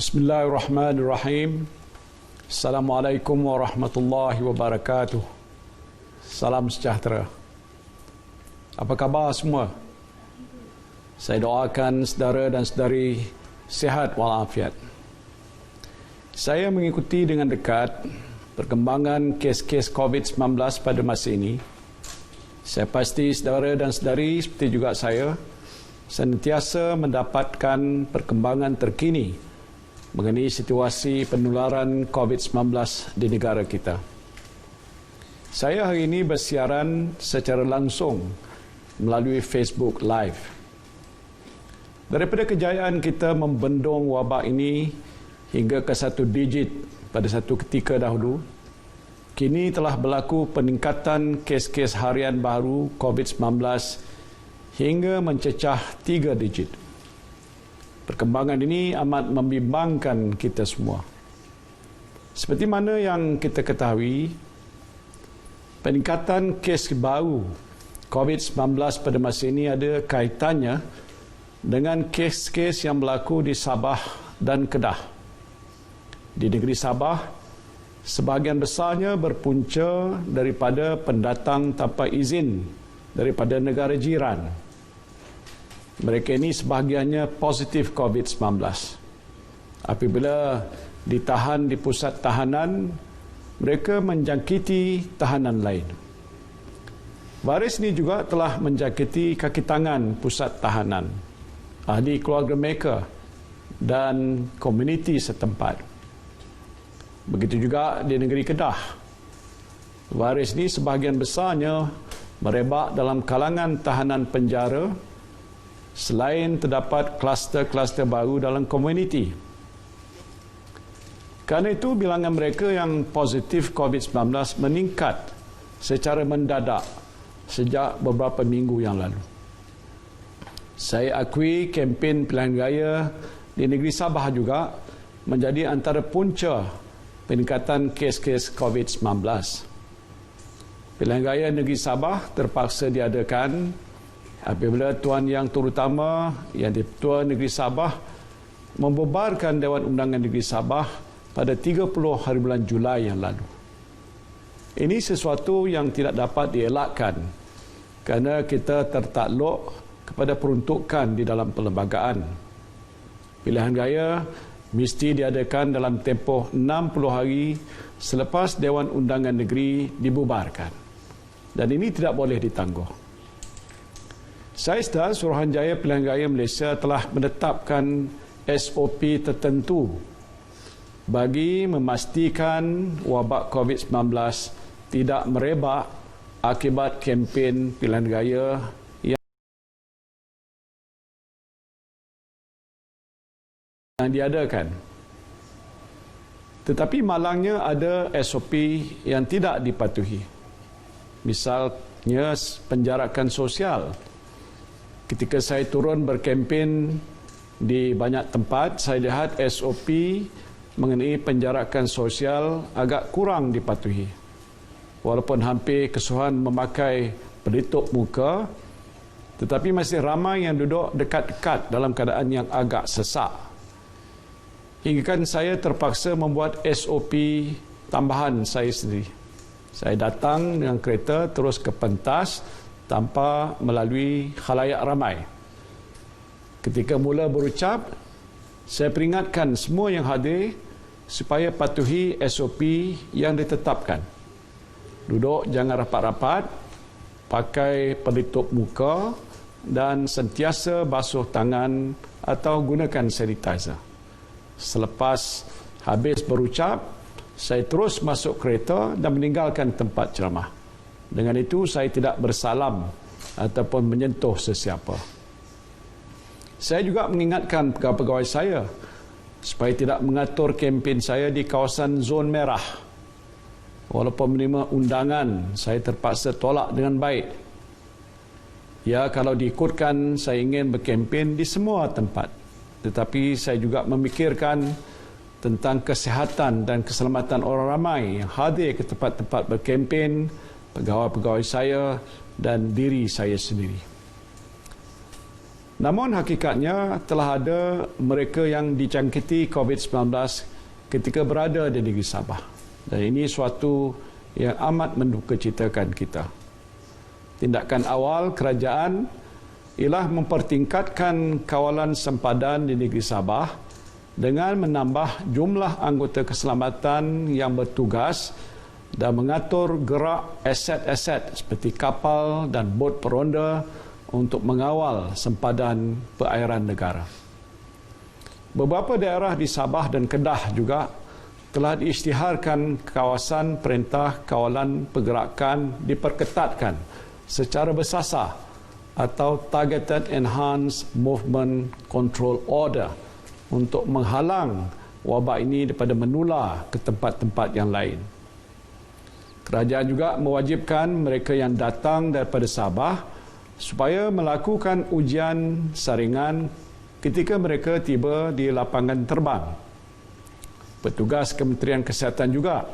Bismillahirrahmanirrahim. Assalamualaikum warahmatullahi wabarakatuh. Salam sejahtera. Apa khabar semua? Saya doakan saudara dan saudari sihat walafiat. Saya mengikuti dengan dekat perkembangan kes-kes COVID-19 pada masa ini. Saya pasti saudara dan saudari seperti juga saya sentiasa mendapatkan perkembangan terkini mengenai situasi penularan COVID-19 di negara kita. Saya hari ini bersiaran secara langsung melalui Facebook Live. Daripada kejayaan kita membendung wabak ini hingga ke 1 digit pada satu ketika dahulu, kini telah berlaku peningkatan kes-kes harian baru COVID-19 hingga mencecah 3 digit. Perkembangan ini amat membimbangkan kita semua. Seperti mana yang kita ketahui, peningkatan kes baru COVID-19 pada masa ini ada kaitannya dengan kes-kes yang berlaku di Sabah dan Kedah. Di negeri Sabah, sebahagian besarnya berpunca daripada pendatang tanpa izin daripada negara jiran. Mereka ini sebahagiannya positif COVID-19. Apabila ditahan di pusat tahanan, mereka menjangkiti tahanan lain. Virus ini juga telah menjangkiti kaki tangan pusat tahanan, ahli keluarga mereka dan komuniti setempat. Begitu juga di negeri Kedah. Virus ini sebahagian besarnya merebak dalam kalangan tahanan penjara, selain terdapat kluster-kluster baru dalam komuniti. Kerana itu, bilangan mereka yang positif COVID-19 meningkat secara mendadak sejak beberapa minggu yang lalu. Saya akui kempen pilihan raya di negeri Sabah juga menjadi antara punca peningkatan kes-kes COVID-19. Pilihan raya negeri Sabah terpaksa diadakan apabila Tuan Yang Terutama yang di-Ketua Negeri Sabah membubarkan Dewan Undangan Negeri Sabah pada 30 hari bulan Julai yang lalu. Ini sesuatu yang tidak dapat dielakkan kerana kita tertakluk kepada peruntukan di dalam perlembagaan. Pilihan raya mesti diadakan dalam tempoh 60 hari selepas Dewan Undangan Negeri dibubarkan. Dan ini tidak boleh ditangguh. Saya sedar Suruhanjaya Pilihan Raya Malaysia telah menetapkan SOP tertentu bagi memastikan wabak COVID-19 tidak merebak akibat kempen pilihan raya yang diadakan. Tetapi malangnya ada SOP yang tidak dipatuhi. Misalnya penjarakan sosial. Ketika saya turun berkempen di banyak tempat, saya lihat SOP mengenai penjarakan sosial agak kurang dipatuhi. Walaupun hampir keseluruhan memakai pelitup muka, tetapi masih ramai yang duduk dekat-dekat dalam keadaan yang agak sesak. Hingga kan saya terpaksa membuat SOP tambahan saya sendiri. Saya datang dengan kereta terus ke pentas tanpa melalui khalayak ramai. Ketika mula berucap, saya peringatkan semua yang hadir supaya patuhi SOP yang ditetapkan. Duduk jangan rapat-rapat, pakai pelitup muka dan sentiasa basuh tangan atau gunakan sanitizer. Selepas habis berucap, saya terus masuk kereta dan meninggalkan tempat ceramah. Dengan itu, saya tidak bersalam ataupun menyentuh sesiapa. Saya juga mengingatkan pegawai-pegawai saya supaya tidak mengatur kempen saya di kawasan zon merah. Walaupun menerima undangan, saya terpaksa tolak dengan baik. Ya, kalau diikutkan, saya ingin berkempen di semua tempat. Tetapi saya juga memikirkan tentang kesihatan dan keselamatan orang ramai yang hadir ke tempat-tempat berkempen, pegawai-pegawai saya dan diri saya sendiri. Namun hakikatnya telah ada mereka yang dijangkiti COVID-19 ketika berada di negeri Sabah. Dan ini suatu yang amat mendukacitakan kita. Tindakan awal kerajaan ialah mempertingkatkan kawalan sempadan di negeri Sabah dengan menambah jumlah anggota keselamatan yang bertugas dan mengatur gerak aset-aset seperti kapal dan bot peronda untuk mengawal sempadan perairan negara. Beberapa daerah di Sabah dan Kedah juga telah diisytiharkan kawasan perintah kawalan pergerakan diperketatkan secara bersasar atau Targeted Enhanced Movement Control Order untuk menghalang wabak ini daripada menular ke tempat-tempat yang lain. Kerajaan juga mewajibkan mereka yang datang daripada Sabah supaya melakukan ujian saringan ketika mereka tiba di lapangan terbang. Petugas Kementerian Kesihatan juga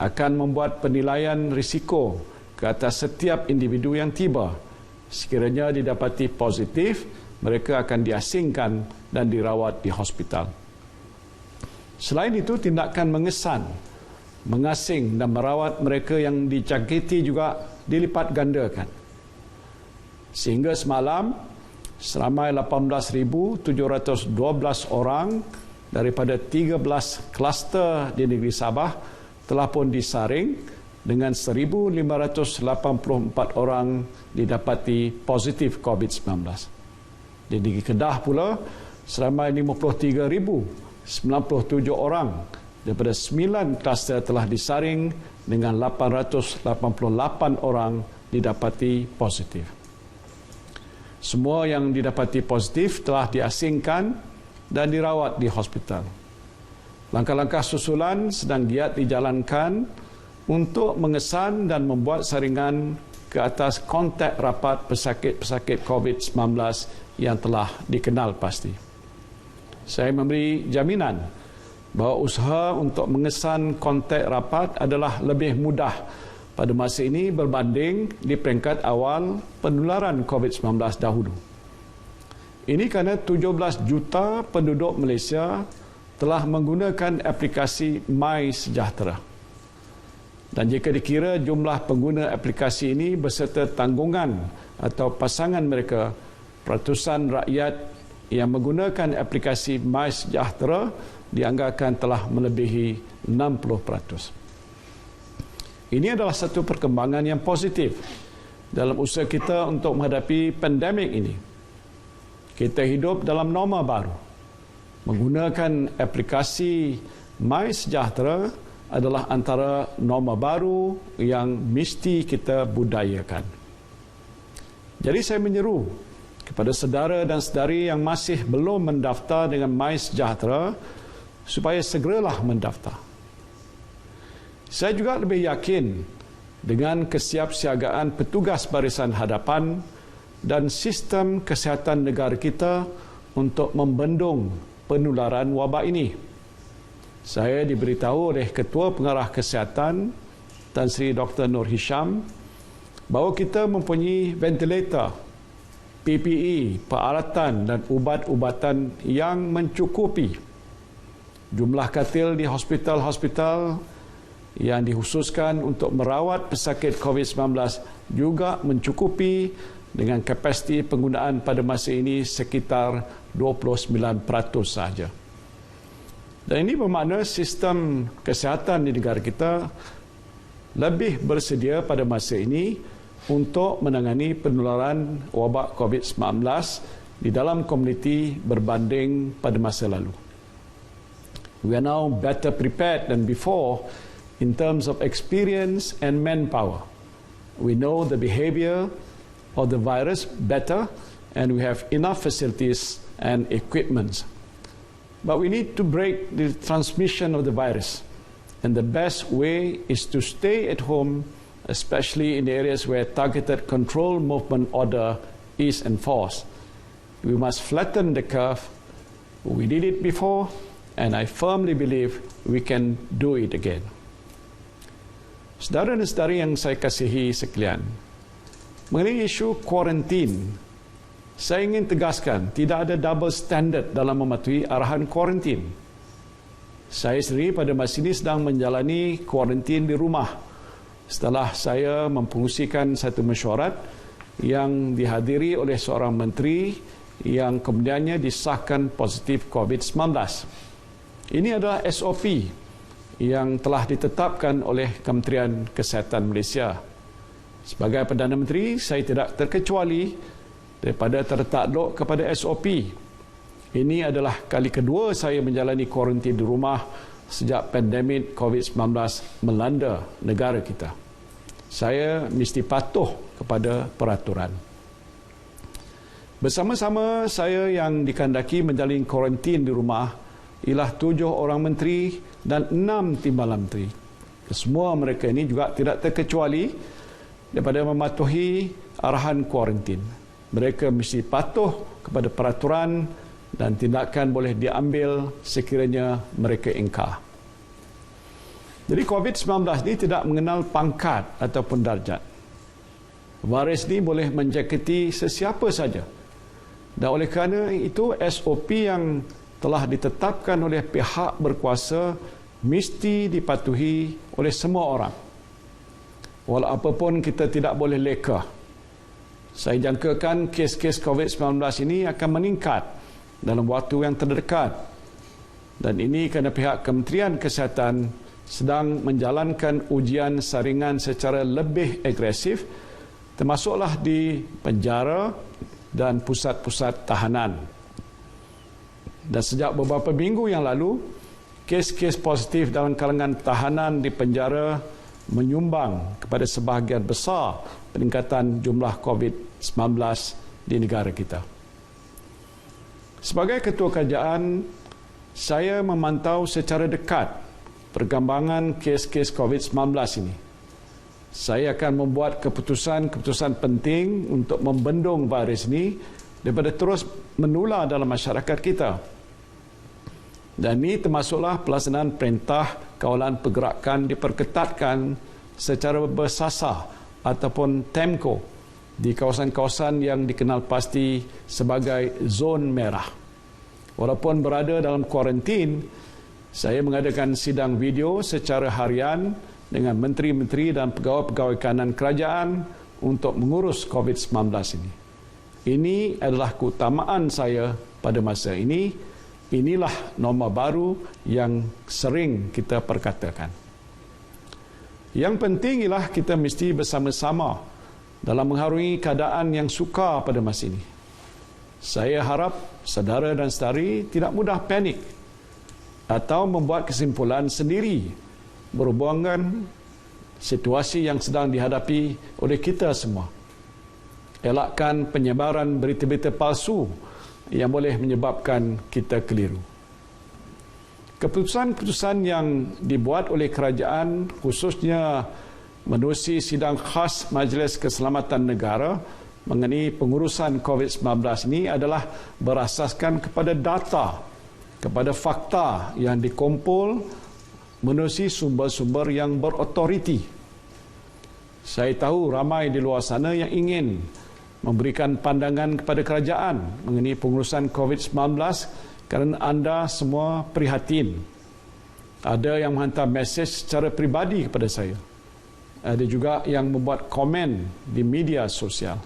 akan membuat penilaian risiko ke atas setiap individu yang tiba. Sekiranya didapati positif, mereka akan diasingkan dan dirawat di hospital. Selain itu, tindakan mengasing dan merawat mereka yang dijangkiti juga dilipat gandakan. Sehingga semalam, seramai 18,712 orang daripada 13 kluster di negeri Sabah telah pun disaring dengan 1,584 orang didapati positif COVID-19. Di negeri Kedah pula, seramai 53,097 orang daripada 9 kluster telah disaring dengan 888 orang didapati positif. Semua yang didapati positif telah diasingkan dan dirawat di hospital. Langkah-langkah susulan sedang giat dijalankan untuk mengesan dan membuat saringan ke atas kontak rapat pesakit-pesakit COVID-19 yang telah dikenal pasti. Saya memberi jaminan bahawa usaha untuk mengesan kontak rapat adalah lebih mudah pada masa ini berbanding di peringkat awal penularan COVID-19 dahulu. Ini kerana 17 juta penduduk Malaysia telah menggunakan aplikasi MySejahtera. Dan jika dikira jumlah pengguna aplikasi ini beserta tanggungan atau pasangan mereka, peratusan rakyat yang menggunakan aplikasi MySejahtera dianggarkan telah melebihi 60%. Ini adalah satu perkembangan yang positif dalam usaha kita untuk menghadapi pandemik ini. Kita hidup dalam norma baru. Menggunakan aplikasi MySejahtera adalah antara norma baru yang mesti kita budayakan. Jadi saya menyeru kepada saudara dan saudari yang masih belum mendaftar dengan MySejahtera supaya segeralah mendaftar. Saya juga lebih yakin dengan kesiapsiagaan petugas barisan hadapan dan sistem kesihatan negara kita untuk membendung penularan wabak ini. Saya diberitahu oleh Ketua Pengarah Kesihatan Tan Sri Dr. Nur Hisham bahawa kita mempunyai ventilator, PPE, peralatan dan ubat-ubatan yang mencukupi. Jumlah katil di hospital-hospital yang dikhususkan untuk merawat pesakit COVID-19 juga mencukupi dengan kapasiti penggunaan pada masa ini sekitar 29% sahaja. Dan ini bermakna sistem kesihatan di negara kita lebih bersedia pada masa ini untuk menangani penularan wabak COVID-19 di dalam komuniti berbanding pada masa lalu. We are now better prepared than before in terms of experience and manpower. We know the behavior of the virus better and we have enough facilities and equipment. But we need to break the transmission of the virus. And the best way is to stay at home, especially in areas where targeted control movement order is enforced. We must flatten the curve. We did it before, and I firmly believe we can do it again. Saudara dan saudari yang saya kasihi sekalian, mengenai isu kuarantin Saya ingin tegaskan, tidak ada double standard dalam mematuhi arahan kuarantin. Saya sendiri pada masa ini sedang menjalani kuarantin di rumah setelah saya mempengerusikan satu mesyuarat yang dihadiri oleh seorang menteri yang kemudiannya disahkan positif COVID-19. Ini adalah SOP yang telah ditetapkan oleh Kementerian Kesihatan Malaysia. Sebagai Perdana Menteri, saya tidak terkecuali daripada tertakluk kepada SOP. Ini adalah kali kedua saya menjalani kuarantin di rumah sejak pandemik COVID-19 melanda negara kita. Saya mesti patuh kepada peraturan. Bersama-sama saya yang dikandaki menjalani kuarantin di rumah ialah 7 orang menteri dan 6 timbalan menteri. Kesemua mereka ini juga tidak terkecuali daripada mematuhi arahan kuarantin. Mereka mesti patuh kepada peraturan dan tindakan boleh diambil sekiranya mereka ingkar. Jadi COVID-19 ini tidak mengenal pangkat ataupun darjat. Virus ini boleh menjangkiti sesiapa saja. Dan oleh kerana itu SOP yang telah ditetapkan oleh pihak berkuasa mesti dipatuhi oleh semua orang. Walau apapun kita tidak boleh leka. Saya jangkakan kes-kes COVID-19 ini akan meningkat dalam waktu yang terdekat. Dan ini kerana pihak Kementerian Kesihatan sedang menjalankan ujian saringan secara lebih agresif, termasuklah di penjara dan pusat-pusat tahanan. Dan sejak beberapa minggu yang lalu, kes-kes positif dalam kalangan tahanan di penjara menyumbang kepada sebahagian besar peningkatan jumlah COVID-19 di negara kita. Sebagai Ketua Kerajaan, saya memantau secara dekat perkembangan kes-kes COVID-19 ini. Saya akan membuat keputusan-keputusan penting untuk membendung virus ini daripada terus menular dalam masyarakat kita. Dan ini termasuklah pelaksanaan perintah kawalan pergerakan diperketatkan secara bersasar ataupun TEMCO di kawasan-kawasan yang dikenal pasti sebagai zon merah. Walaupun berada dalam kuarantin, saya mengadakan sidang video secara harian dengan menteri-menteri dan pegawai-pegawai kanan kerajaan untuk mengurus COVID-19 ini. Ini adalah keutamaan saya pada masa ini. Inilah norma baru yang sering kita perkatakan. Yang penting ialah kita mesti bersama-sama dalam mengharungi keadaan yang sukar pada masa ini. Saya harap saudara dan saudari tidak mudah panik atau membuat kesimpulan sendiri berhubungan situasi yang sedang dihadapi oleh kita semua. Elakkan penyebaran berita-berita palsu yang boleh menyebabkan kita keliru. Keputusan-keputusan yang dibuat oleh kerajaan, khususnya menerusi sidang khas Majlis Keselamatan Negara mengenai pengurusan COVID-19 ini adalah berasaskan kepada data, kepada fakta yang dikumpul menerusi sumber-sumber yang berotoriti. Saya tahu ramai di luar sana yang ingin memberikan pandangan kepada kerajaan mengenai pengurusan COVID-19 kerana anda semua prihatin. Ada yang menghantar mesej secara peribadi kepada saya. Ada juga yang membuat komen di media sosial.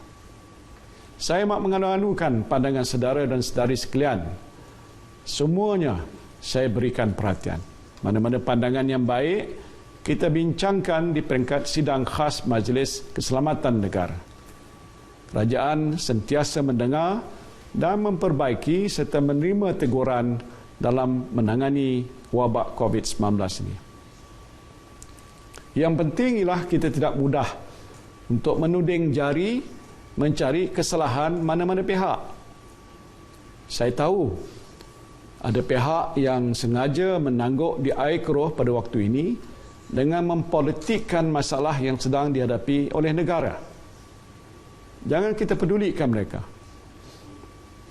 Saya amat mengalu-alukan pandangan saudara dan saudari sekalian. Semuanya saya berikan perhatian. Mana-mana pandangan yang baik, kita bincangkan di peringkat sidang khas Majlis Keselamatan Negara. Kerajaan sentiasa mendengar dan memperbaiki serta menerima teguran dalam menangani wabak COVID-19 ini. Yang penting ialah kita tidak mudah untuk menuding jari mencari kesalahan mana-mana pihak. Saya tahu ada pihak yang sengaja menangguk di air keruh pada waktu ini dengan mempolitikkan masalah yang sedang dihadapi oleh negara. Jangan kita pedulikan mereka.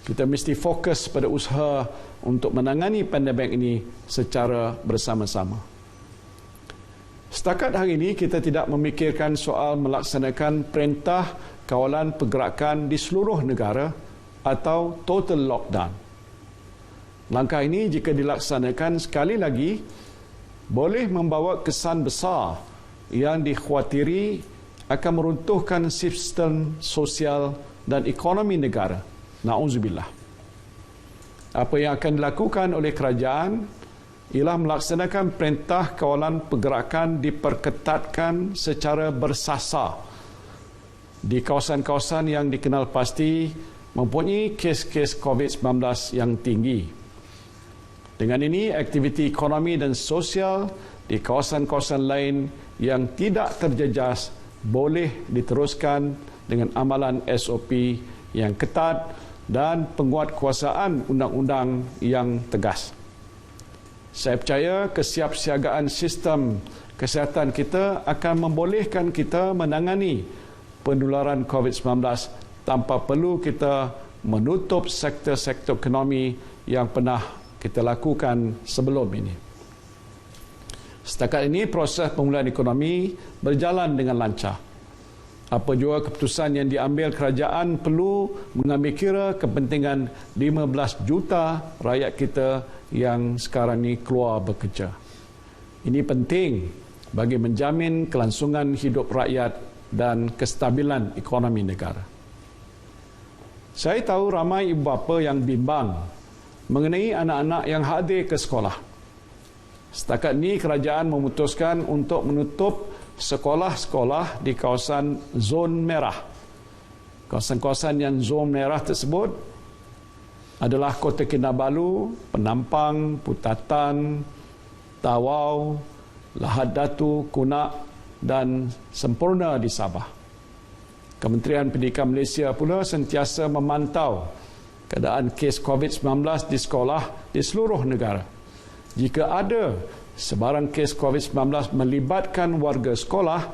Kita mesti fokus pada usaha untuk menangani pandemik ini secara bersama-sama. Setakat hari ini kita tidak memikirkan soal melaksanakan perintah kawalan pergerakan di seluruh negara atau total lockdown. Langkah ini jika dilaksanakan sekali lagi boleh membawa kesan besar yang dikhawatiri akan meruntuhkan sistem sosial dan ekonomi negara. Na'udzubillah. Apa yang akan dilakukan oleh kerajaan ialah melaksanakan perintah kawalan pergerakan diperketatkan secara bersasar di kawasan-kawasan yang dikenal pasti mempunyai kes-kes COVID-19 yang tinggi. Dengan ini, aktiviti ekonomi dan sosial di kawasan-kawasan lain yang tidak terjejas boleh diteruskan dengan amalan SOP yang ketat dan penguatkuasaan undang-undang yang tegas. Saya percaya kesiapsiagaan sistem kesihatan kita akan membolehkan kita menangani penularan COVID-19 tanpa perlu kita menutup sektor-sektor ekonomi yang pernah kita lakukan sebelum ini. Setakat ini proses pemulihan ekonomi berjalan dengan lancar. Apa jua keputusan yang diambil kerajaan perlu mengambil kira kepentingan 15 juta rakyat kita yang sekarang ini keluar bekerja. Ini penting bagi menjamin kelangsungan hidup rakyat dan kestabilan ekonomi negara. Saya tahu ramai ibu bapa yang bimbang mengenai anak-anak yang hadir ke sekolah. Setakat ini kerajaan memutuskan untuk menutup sekolah-sekolah di kawasan zon merah. Kawasan-kawasan yang zon merah tersebut adalah Kota Kinabalu, Penampang, Putatan, Tawau, Lahad Datu, Kunak dan Sempurna di Sabah. Kementerian Pendidikan Malaysia pula sentiasa memantau keadaan kes COVID-19 di sekolah di seluruh negara. Jika ada sebarang kes COVID-19 melibatkan warga sekolah,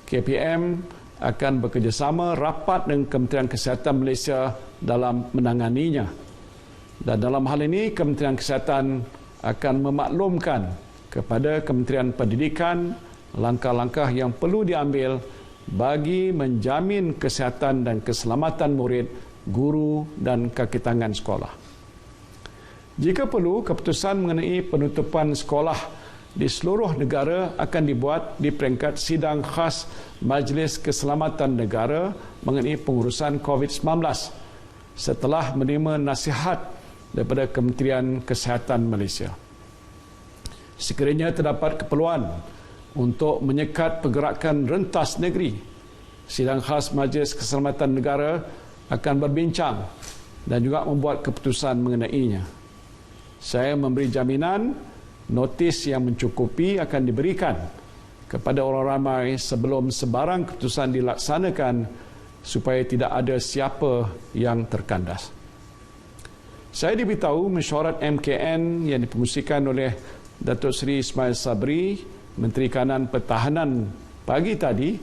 KPM akan bekerjasama rapat dengan Kementerian Kesihatan Malaysia dalam menanganinya. Dan dalam hal ini, Kementerian Kesihatan akan memaklumkan kepada Kementerian Pendidikan langkah-langkah yang perlu diambil bagi menjamin kesihatan dan keselamatan murid, guru dan kaki tangan sekolah. Jika perlu, keputusan mengenai penutupan sekolah di seluruh negara akan dibuat di peringkat sidang khas Majlis Keselamatan Negara mengenai pengurusan COVID-19 setelah menerima nasihat daripada Kementerian Kesihatan Malaysia. Sekiranya terdapat keperluan untuk menyekat pergerakan rentas negeri, sidang khas Majlis Keselamatan Negara akan berbincang dan juga membuat keputusan mengenainya. Saya memberi jaminan notis yang mencukupi akan diberikan kepada orang ramai sebelum sebarang keputusan dilaksanakan supaya tidak ada siapa yang terkandas. Saya diberitahu mesyuarat MKN yang dipengusikan oleh Datuk Seri Ismail Sabri, Menteri Kanan Pertahanan pagi tadi,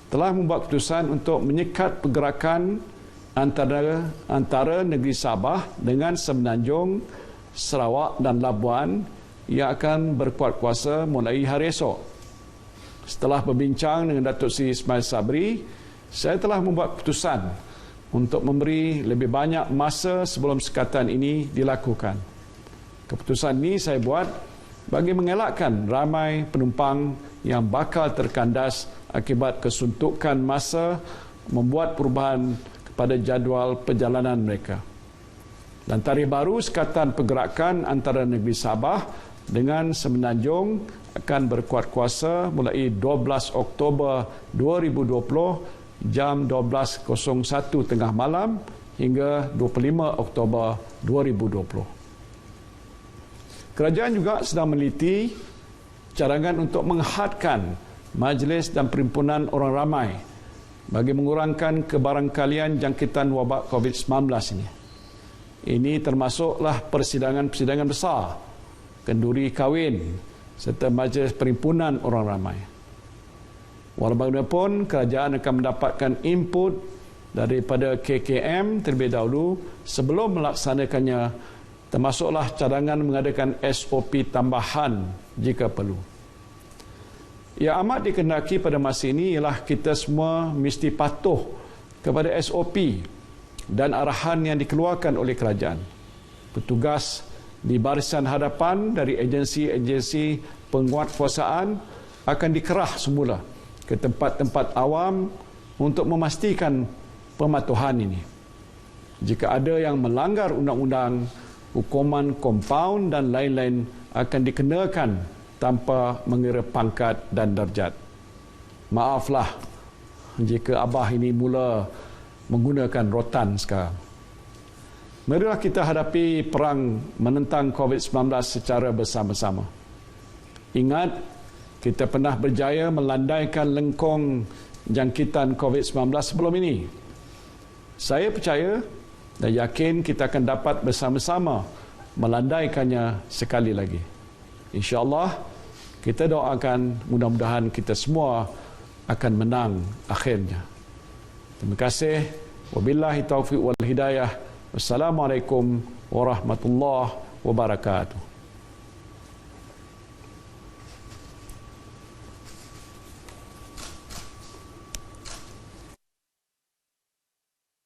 telah membuat keputusan untuk menyekat pergerakan antara negeri Sabah dengan Semenanjung, Sarawak dan Labuan yang akan berkuat kuasa mulai hari esok. Setelah berbincang dengan Datuk Seri Ismail Sabri, saya telah membuat keputusan untuk memberi lebih banyak masa sebelum sekatan ini dilakukan. Keputusan ini saya buat bagi mengelakkan ramai penumpang yang bakal terkandas akibat kesuntukan masa membuat perubahan kepada jadual perjalanan mereka. Dan tarikh baru sekatan pergerakan antara negeri Sabah dengan Semenanjung akan berkuat kuasa mulai 12 Oktober 2020 jam 12.01 tengah malam hingga 25 Oktober 2020. Kerajaan juga sedang meneliti cadangan untuk menghadkan majlis dan perhimpunan orang ramai bagi mengurangkan kebarangkalian jangkitan wabak COVID-19 ini. Ini termasuklah persidangan-persidangan besar, kenduri kahwin serta majlis perhimpunan orang ramai. Walau bagaimanapun, kerajaan akan mendapatkan input daripada KKM terlebih dahulu sebelum melaksanakannya, termasuklah cadangan mengadakan SOP tambahan jika perlu. Yang amat dikehendaki pada masa ini ialah kita semua mesti patuh kepada SOP dan arahan yang dikeluarkan oleh kerajaan. Petugas di barisan hadapan dari agensi-agensi penguatkuasaan akan dikerah semula ke tempat-tempat awam untuk memastikan pematuhan ini. Jika ada yang melanggar undang-undang, hukuman kompaun dan lain-lain akan dikenakan tanpa mengira pangkat dan darjat. Maaflah jika Abah ini mula menggunakan rotan sekarang. Marilah kita hadapi perang menentang COVID-19 secara bersama-sama. Ingat, kita pernah berjaya melandaikan lengkung jangkitan COVID-19 sebelum ini. Saya percaya dan yakin kita akan dapat bersama-sama melandaikannya sekali lagi. InsyaAllah, kita doakan mudah-mudahan kita semua akan menang akhirnya. Terima kasih. Wabillahi taufiq wal hidayah. Wassalamualaikum warahmatullahi wabarakatuh.